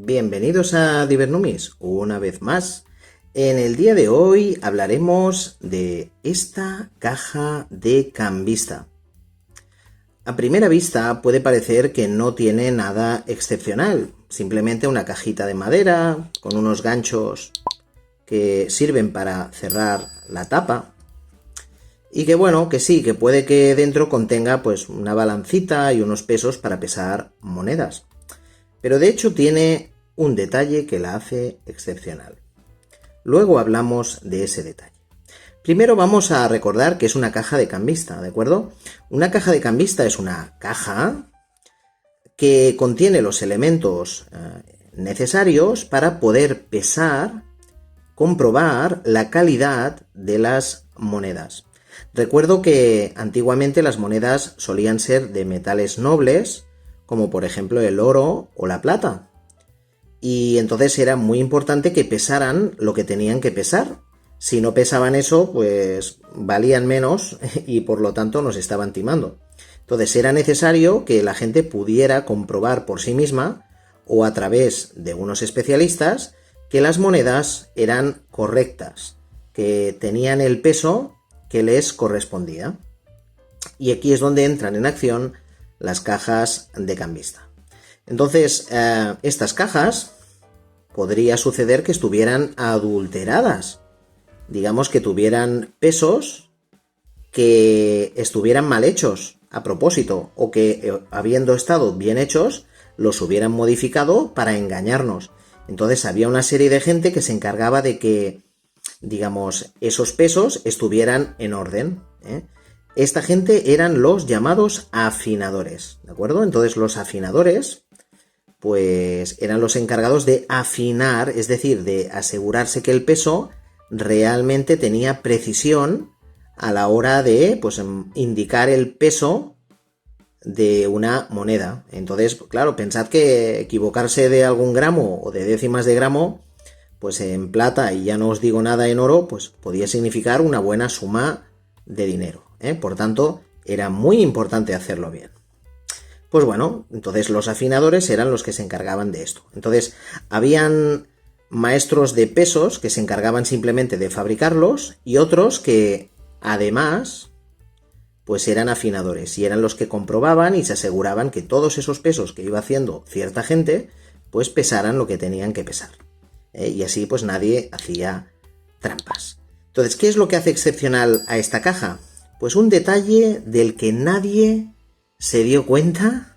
Bienvenidos a Divernumis, una vez más. En el día de hoy hablaremos de esta caja de cambista. A primera vista puede parecer que no tiene nada excepcional, simplemente una cajita de madera con unos ganchos que sirven para cerrar la tapa. Y que bueno, que sí, que puede que dentro contenga pues una balancita y unos pesos para pesar monedas. Pero de hecho tiene un detalle que la hace excepcional. Luego hablamos de ese detalle. Primero vamos a recordar que es una caja de cambista, ¿de acuerdo? Una caja de cambista es una caja que contiene los elementos necesarios para poder pesar, comprobar la calidad de las monedas. Recuerdo que antiguamente las monedas solían ser de metales nobles, como por ejemplo el oro o la plata. Y entonces era muy importante que pesaran lo que tenían que pesar. Si no pesaban eso, pues valían menos y por lo tanto nos estaban timando. Entonces era necesario que la gente pudiera comprobar por sí misma o a través de unos especialistas que las monedas eran correctas, que tenían el peso que les correspondía. Y aquí es donde entran en acción las cajas de cambista. Entonces, estas cajas podría suceder que estuvieran adulteradas. Digamos que tuvieran pesos que estuvieran mal hechos a propósito, o que habiendo estado bien hechos, los hubieran modificado para engañarnos. Entonces había una serie de gente que se encargaba de que, digamos, esos pesos estuvieran en orden, ¿eh? Esta gente eran los llamados afinadores, ¿de acuerdo? Entonces los afinadores, pues eran los encargados de afinar, es decir, de asegurarse que el peso realmente tenía precisión a la hora de, pues, indicar el peso de una moneda. Entonces, claro, pensad que equivocarse de algún gramo o de décimas de gramo, pues en plata, y ya no os digo nada en oro, pues podía significar una buena suma de dinero, ¿eh? Por tanto, era muy importante hacerlo bien. Pues bueno, entonces los afinadores eran los que se encargaban de esto. Entonces, habían maestros de pesos que se encargaban simplemente de fabricarlos y otros que, además, pues eran afinadores y eran los que comprobaban y se aseguraban que todos esos pesos que iba haciendo cierta gente, pues pesaran lo que tenían que pesar. Y así pues nadie hacía trampas. Entonces, ¿qué es lo que hace excepcional a esta caja? Pues un detalle del que nadie se dio cuenta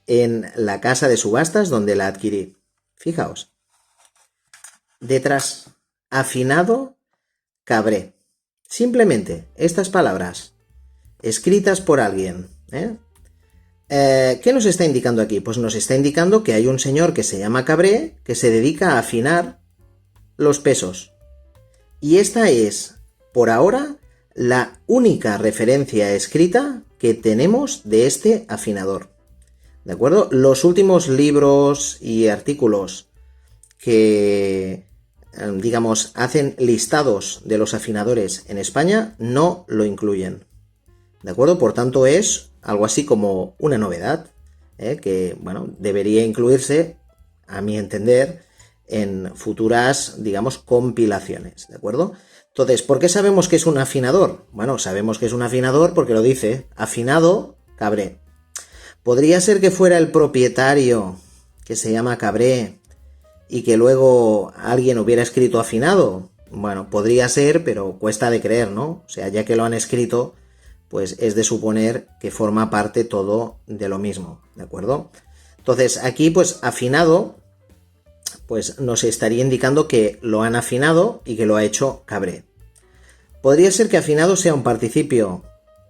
en la casa de subastas donde la adquirí. Fijaos. Detrás, afinado Cabré. Simplemente estas palabras escritas por alguien. ¿Qué nos está indicando aquí? Pues nos está indicando que hay un señor que se llama Cabré que se dedica a afinar los pesos. Y esta es, por ahora, la única referencia escrita que tenemos de este afinador. ¿De acuerdo? Los últimos libros y artículos que, digamos, hacen listados de los afinadores en España no lo incluyen. ¿De acuerdo? Por tanto, es algo así como una novedad, que, bueno, debería incluirse, a mi entender, en futuras, digamos, compilaciones, ¿de acuerdo? Entonces, ¿por qué sabemos que es un afinador? Bueno, sabemos que es un afinador porque lo dice, afinado Cabré. ¿Podría ser que fuera el propietario, que se llama Cabré, y que luego alguien hubiera escrito afinado? Bueno, podría ser, pero cuesta de creer, ¿no? O sea, ya que lo han escrito, pues es de suponer que forma parte todo de lo mismo, ¿de acuerdo? Entonces, aquí, pues, afinado, pues nos estaría indicando que lo han afinado y que lo ha hecho Cabré. Podría ser que afinado sea un participio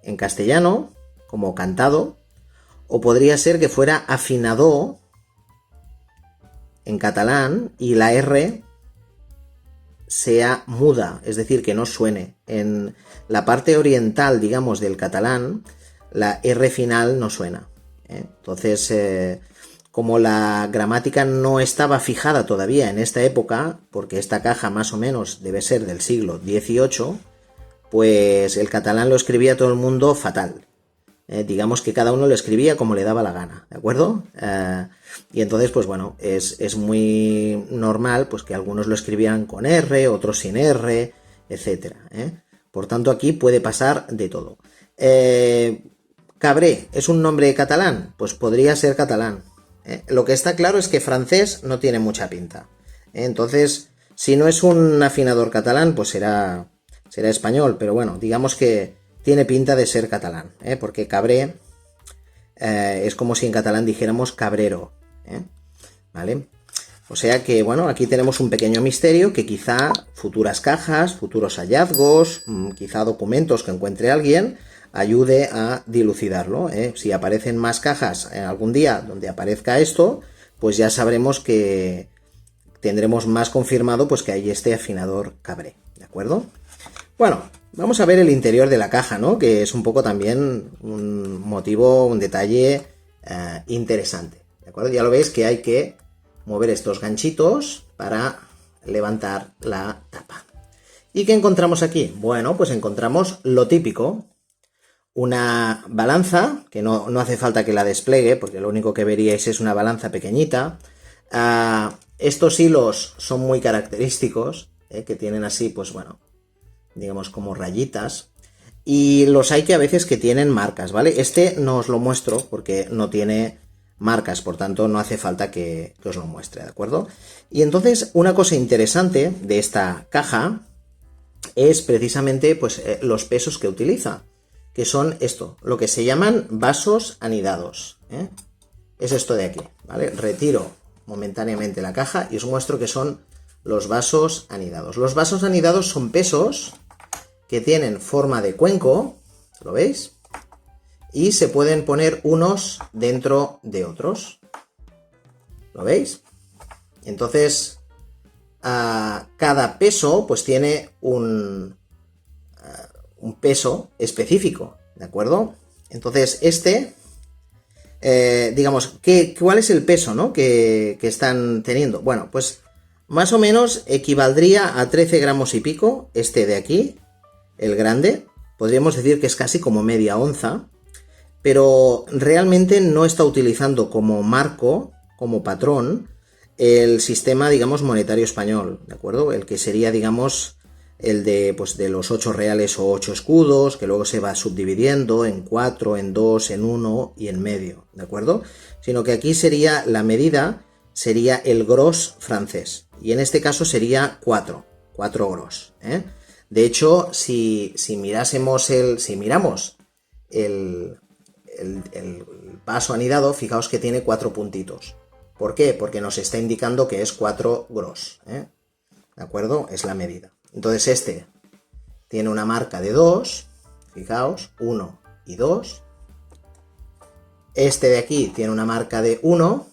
en castellano, como cantado, o podría ser que fuera afinado en catalán y la R sea muda, es decir, que no suene. En la parte oriental, digamos, del catalán, la R final no suena. Entonces, como la gramática no estaba fijada todavía en esta época, porque esta caja más o menos debe ser del siglo XVIII, pues el catalán lo escribía todo el mundo fatal. Digamos que cada uno lo escribía como le daba la gana, ¿de acuerdo? Y entonces, pues bueno, es muy normal pues que algunos lo escribieran con R, otros sin R, etcétera. Por tanto, aquí puede pasar de todo. Cabré, ¿es un nombre catalán? Pues podría ser catalán. Lo que está claro es que francés no tiene mucha pinta. Entonces, si no es un afinador catalán, pues será español, pero bueno, digamos que tiene pinta de ser catalán, porque cabré es como si en catalán dijéramos cabrero, ¿vale? O sea que, bueno, aquí tenemos un pequeño misterio que quizá futuras cajas, futuros hallazgos, quizá documentos que encuentre alguien, ayude a dilucidarlo. Si aparecen más cajas en algún día donde aparezca esto, pues ya sabremos que tendremos más confirmado pues que hay este afinador cabré, ¿de acuerdo? Bueno, vamos a ver el interior de la caja, ¿no? Que es un poco también un motivo, un detalle interesante, ¿de acuerdo? Ya lo veis que hay que mover estos ganchitos para levantar la tapa. ¿Y qué encontramos aquí? Bueno, pues encontramos lo típico, una balanza, que no hace falta que la despliegue, porque lo único que veríais es una balanza pequeñita. Estos hilos son muy característicos, que tienen así, pues bueno, digamos como rayitas, y los hay que a veces que tienen marcas, ¿vale? Este no os lo muestro porque no tiene marcas, por tanto no hace falta que os lo muestre, ¿de acuerdo? Y entonces una cosa interesante de esta caja es precisamente pues los pesos que utiliza, que son esto, lo que se llaman vasos anidados, es esto de aquí, ¿vale? Retiro momentáneamente la caja y os muestro que son los vasos anidados. Los vasos anidados son pesos que tienen forma de cuenco, ¿lo veis? Y se pueden poner unos dentro de otros, ¿lo veis? Entonces, cada peso pues tiene un peso específico, ¿de acuerdo? Entonces, digamos, ¿cuál es el peso, ¿no? que están teniendo? Bueno, pues más o menos equivaldría a 13 gramos y pico, este de aquí, el grande. Podríamos decir que es casi como media onza, pero realmente no está utilizando como marco, como patrón, el sistema, digamos, monetario español, ¿de acuerdo? El que sería, digamos, el de, pues, de los 8 reales o 8 escudos, que luego se va subdividiendo en 4, en 2, en 1 y en medio, ¿de acuerdo? Sino que aquí sería la medida, sería el gros francés, y en este caso sería 4 gros, De hecho, si miramos el vaso anidado, fijaos que tiene 4 puntitos. ¿Por qué? Porque nos está indicando que es 4 gros, ¿de acuerdo? Es la medida. Entonces este tiene una marca de 2, fijaos, 1 y 2. Este de aquí tiene una marca de 1,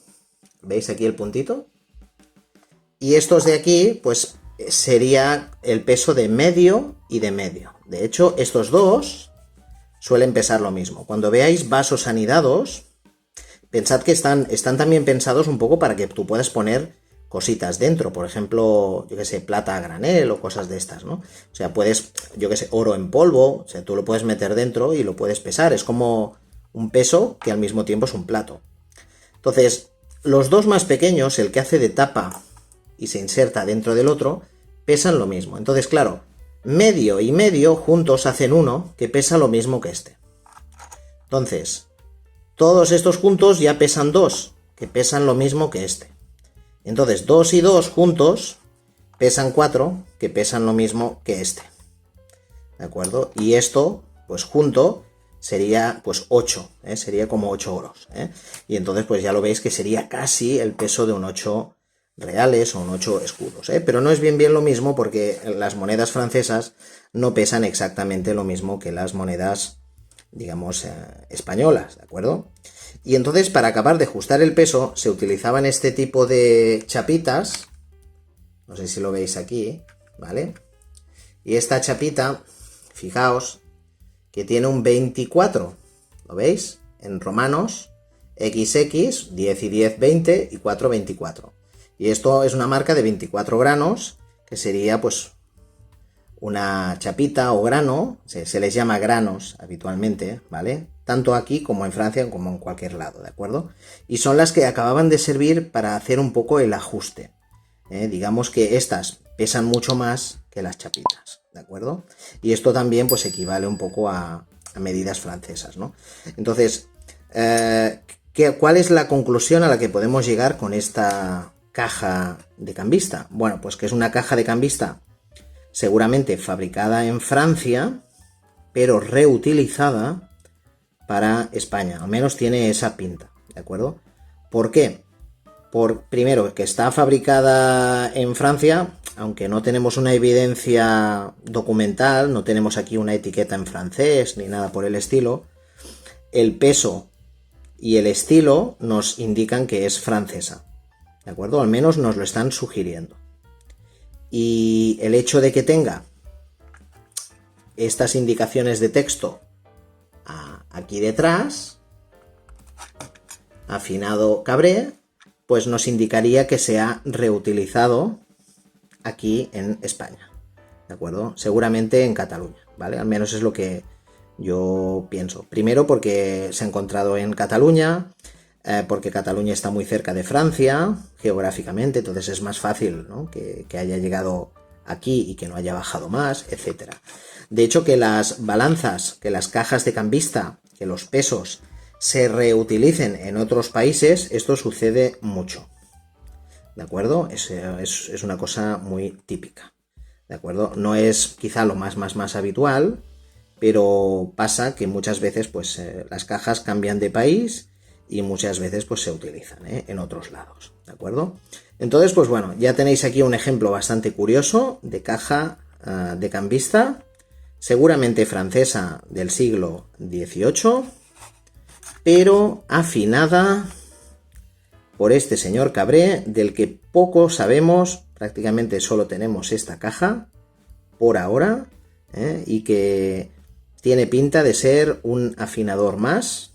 ¿veis aquí el puntito? Y estos de aquí, pues sería el peso de medio y de medio. De hecho, estos dos suelen pesar lo mismo. Cuando veáis vasos anidados, pensad que están también pensados un poco para que tú puedas poner cositas dentro, por ejemplo, yo que sé, plata a granel o cosas de estas, ¿no? O sea, puedes, yo que sé, oro en polvo, o sea, tú lo puedes meter dentro y lo puedes pesar, es como un peso que al mismo tiempo es un plato. Entonces, los dos más pequeños, el que hace de tapa y se inserta dentro del otro, pesan lo mismo. Entonces, claro, medio y medio juntos hacen uno que pesa lo mismo que este. Entonces, todos estos juntos ya pesan 2, que pesan lo mismo que este. Entonces, 2 y 2 juntos pesan 4, que pesan lo mismo que este. ¿De acuerdo? Y esto, pues junto, sería pues 8, sería como 8 oros. Y entonces, pues ya lo veis que sería casi el peso de un 8 reales o un 8 escudos. Pero no es bien lo mismo porque las monedas francesas no pesan exactamente lo mismo que las monedas, digamos, españolas, ¿de acuerdo? Y entonces, para acabar de ajustar el peso, se utilizaban este tipo de chapitas, no sé si lo veis aquí, ¿vale? Y esta chapita, fijaos, que tiene un 24, ¿lo veis? En romanos, XX, 10 y 10, 20 y 4, 24. Y esto es una marca de 24 granos, que sería, pues, una chapita o grano, se les llama granos habitualmente, ¿vale? tanto aquí como en Francia como en cualquier lado, ¿de acuerdo? Y son las que acababan de servir para hacer un poco el ajuste. Digamos que estas pesan mucho más que las chapitas, ¿de acuerdo? Y esto también pues equivale un poco a medidas francesas, ¿no? Entonces, ¿cuál es la conclusión a la que podemos llegar con esta caja de cambista? Bueno, pues que es una caja de cambista seguramente fabricada en Francia, pero reutilizada para España. Al menos tiene esa pinta, ¿de acuerdo? ¿Por qué? Primero, que está fabricada en Francia, aunque no tenemos una evidencia documental, no tenemos aquí una etiqueta en francés ni nada por el estilo, el peso y el estilo nos indican que es francesa, ¿de acuerdo? Al menos nos lo están sugiriendo. Y el hecho de que tenga estas indicaciones de texto aquí detrás, afinado Cabré, pues nos indicaría que se ha reutilizado aquí en España, ¿de acuerdo? Seguramente en Cataluña, ¿vale? Al menos es lo que yo pienso. Primero porque se ha encontrado en Cataluña, porque Cataluña está muy cerca de Francia, geográficamente, entonces es más fácil, ¿no?, que haya llegado aquí y que no haya bajado más, etcétera. De hecho, que las balanzas, que las cajas de cambista, que los pesos se reutilicen en otros países, esto sucede mucho, ¿de acuerdo? Es una cosa muy típica, ¿de acuerdo? No es quizá lo más habitual, pero pasa que muchas veces pues las cajas cambian de país y muchas veces pues se utilizan en otros lados, ¿de acuerdo? Entonces, pues bueno, ya tenéis aquí un ejemplo bastante curioso de caja de cambista, seguramente francesa del siglo XVIII, pero afinada por este señor Cabré, del que poco sabemos, prácticamente solo tenemos esta caja por ahora, y que tiene pinta de ser un afinador más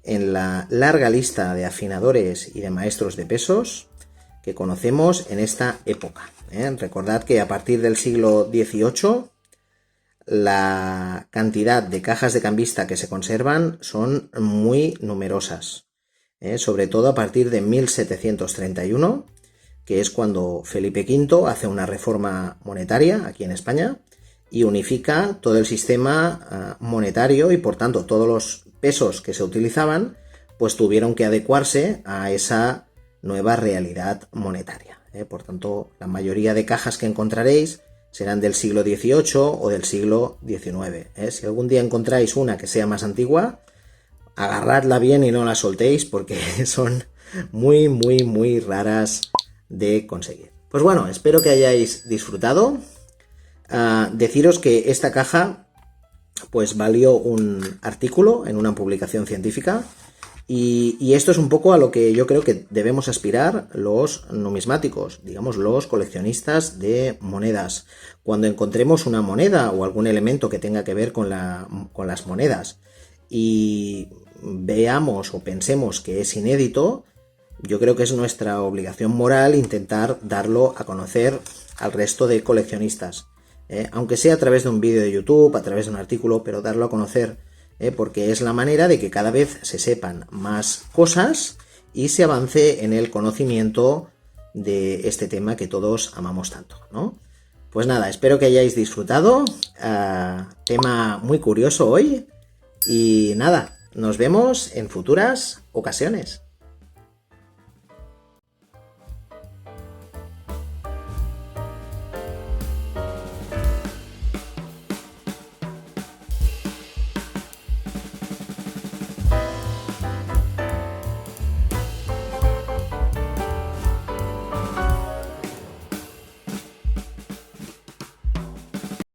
en la larga lista de afinadores y de maestros de pesos que conocemos en esta época. Recordad que a partir del siglo XVIII la cantidad de cajas de cambista que se conservan son muy numerosas, sobre todo a partir de 1731, que es cuando Felipe V hace una reforma monetaria aquí en España y unifica todo el sistema monetario, y por tanto todos los pesos que se utilizaban pues tuvieron que adecuarse a esa nueva realidad monetaria. Por tanto, la mayoría de cajas que encontraréis serán del siglo XVIII o del siglo XIX. Si algún día encontráis una que sea más antigua, agarradla bien y no la soltéis, porque son muy raras de conseguir. Pues bueno, espero que hayáis disfrutado. Deciros que esta caja pues valió un artículo en una publicación científica, y esto es un poco a lo que yo creo que debemos aspirar los numismáticos, digamos los coleccionistas de monedas. Cuando encontremos una moneda o algún elemento que tenga que ver con las monedas y veamos o pensemos que es inédito, yo creo que es nuestra obligación moral intentar darlo a conocer al resto de coleccionistas, aunque sea a través de un vídeo de YouTube, a través de un artículo, pero darlo a conocer, porque es la manera de que cada vez se sepan más cosas y se avance en el conocimiento de este tema que todos amamos tanto, ¿no? Pues nada, espero que hayáis disfrutado. Tema muy curioso hoy. Y nada, nos vemos en futuras ocasiones.